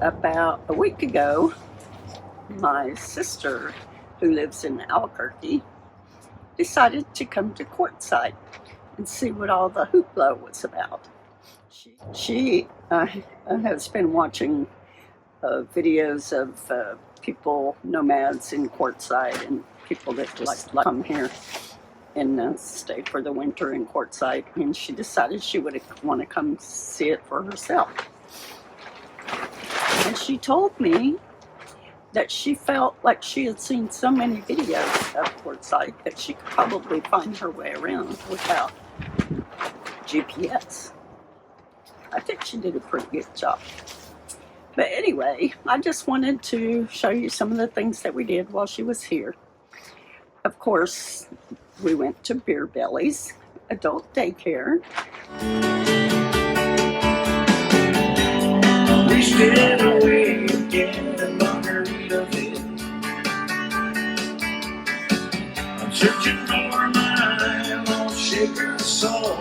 About a week ago, my sister, who lives in Albuquerque, decided to come to Quartzsite and see what all the hoopla was about. She has been watching videos of people, nomads in Quartzsite, and people that just like come here and stay for the winter in Quartzsite, and she decided she would want to come see it for herself. And she told me that she felt like she had seen so many videos of Quartzsite that she could probably find her way around without GPS. I think she did a pretty good job. But anyway, I just wanted to show you some of the things that we did while she was here. Of course, we went to Beer Belly's adult daycare. We stayed away again and Margaritaville. I'm searching for my lost shaker soul.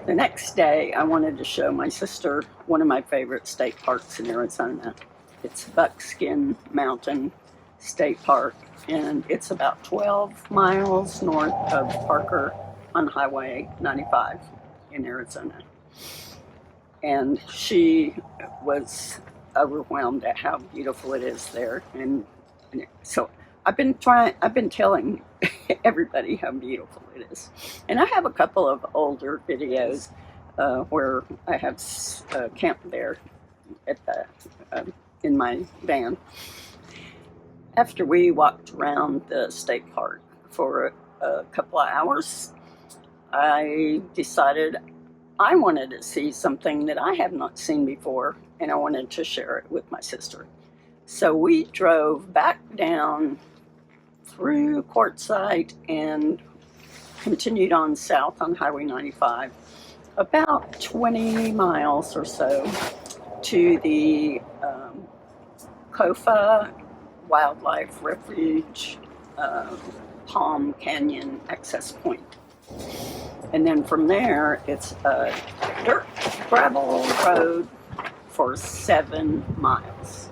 The next day, I wanted to show my sister one of my favorite state parks in Arizona. It's Buckskin Mountain State Park, and it's about 12 miles north of Parker on Highway 95 in Arizona. And she was overwhelmed at how beautiful it is there. And so I've been telling everybody how beautiful it is. And I have a couple of older videos where I have camped there at the in my van. After we walked around the state park for a couple of hours, I decided I wanted to see something that I have not seen before, and I wanted to share it with my sister. So we drove back down through Quartzsite and continued on south on Highway 95, about 20 miles or so to the Kofa Wildlife Refuge Palm Canyon access point. And then from there, it's a dirt gravel road for 7 miles.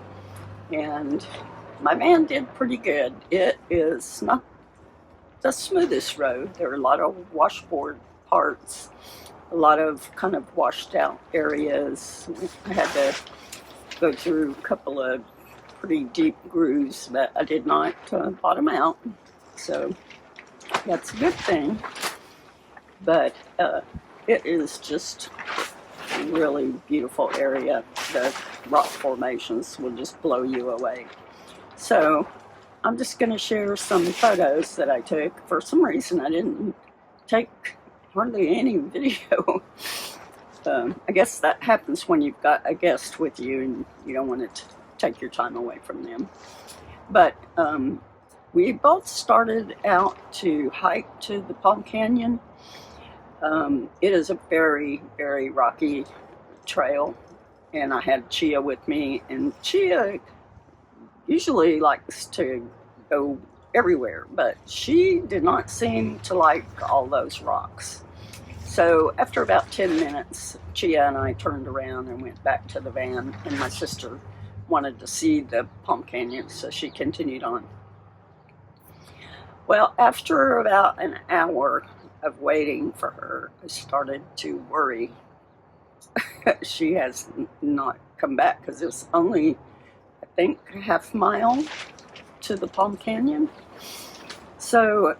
And my van did pretty good. It is not the smoothest road. There are a lot of washboard parts, a lot of kind of washed out areas. I had to go through a couple of pretty deep grooves, but I did not bottom out. So that's a good thing. But it is just a really beautiful area. The rock formations will just blow you away. So I'm just going to share some photos that I took. For some reason, I didn't take hardly any video. I guess that happens when you've got a guest with you and you don't want to take your time away from them. But we both started out to hike to the Palm Canyon. It is a very, very rocky trail, and I had Chia with me, and Chia usually likes to go everywhere, but she did not seem to like all those rocks. So after about 10 minutes, Chia and I turned around and went back to the van, and my sister wanted to see the Palm Canyon, so she continued on. Well, after about an hour of waiting for her, I started to worry. She has not come back because it was only, I think, a half mile to the Palm Canyon. So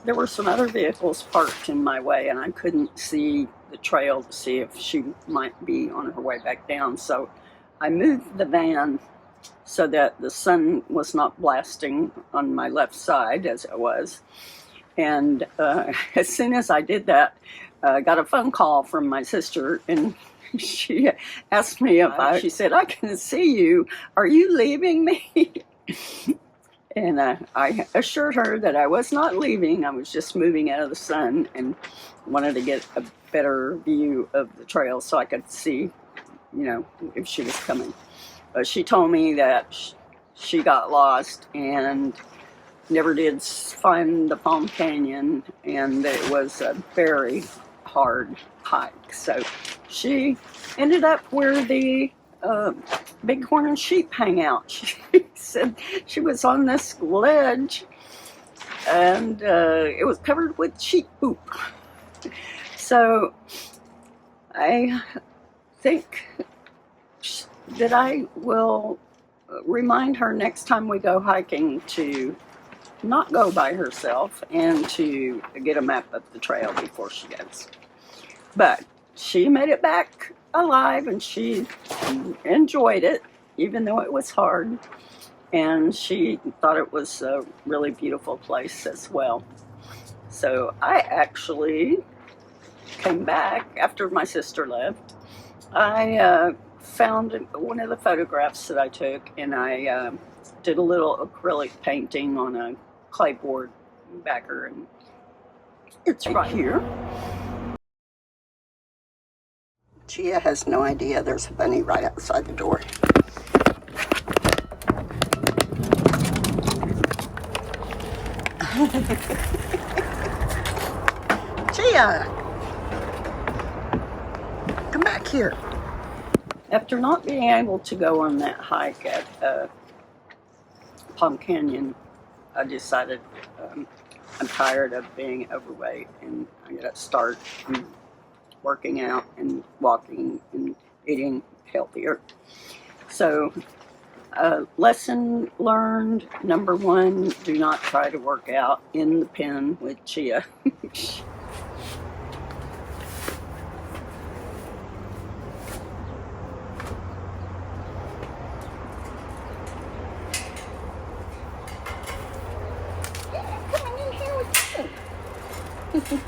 there were some other vehicles parked in my way, and I couldn't see the trail to see if she might be on her way back down. So I moved the van so that the sun was not blasting on my left side as it was. And as soon as I did that, I got a phone call from my sister, and she asked me she said, "I can see you. Are you leaving me?" And I assured her that I was not leaving. I was just moving out of the sun and wanted to get a better view of the trail so I could see, if she was coming. But she told me that she got lost and never did find the Palm Canyon, and it was a very hard hike. So she ended up where the bighorn sheep hang out. She said she was on this ledge, and it was covered with sheep poop. So I think that I will remind her next time we go hiking to not go by herself and to get a map of the trail before she goes. But she made it back alive, and she enjoyed it, even though it was hard. And she thought it was a really beautiful place as well. So I actually came back after my sister left. I found one of the photographs that I took, and I did a little acrylic painting on a clayboard backer, and it's right here. Gia has no idea there's a bunny right outside the door. Gia! Come back here. After not being able to go on that hike at Palm Canyon, I decided I'm tired of being overweight, and I gotta start working out and walking and eating healthier. So, lesson learned number 1, do not try to work out in the pen with Chia. Coming in here with you.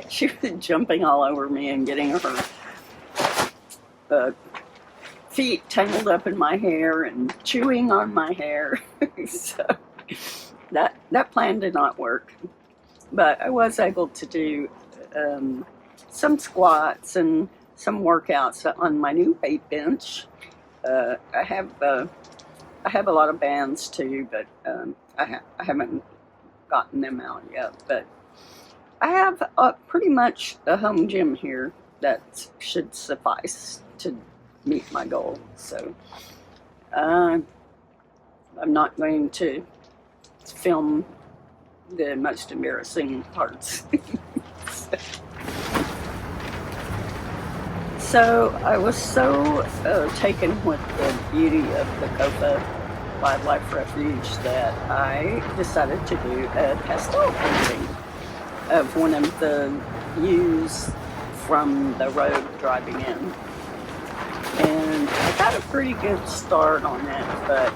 She was jumping all over me and getting her feet tangled up in my hair and chewing on my hair. So that plan did not work. But I was able to do some squats and some workouts on my new weight bench. I have a lot of bands too, but I haven't gotten them out yet. But I have pretty much a home gym here that should suffice to meet my goal. So I'm not going to film the most embarrassing parts. So I was so taken with the beauty of the Copa Wildlife Refuge that I decided to do a pastel painting of one of the views from the road driving in. And I got a pretty good start on it, but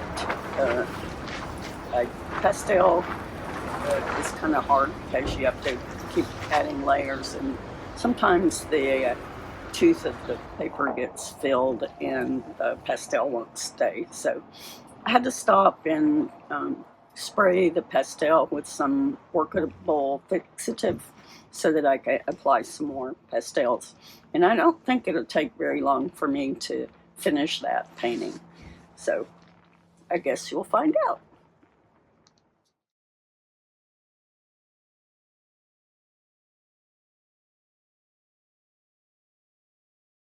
pastel is kind of hard because you have to keep adding layers, and sometimes the tooth of the paper gets filled and the pastel won't stay. So I had to stop and spray the pastel with some workable fixative so that I could apply some more pastels. And I don't think it'll take very long for me to finish that painting. So I guess you'll find out.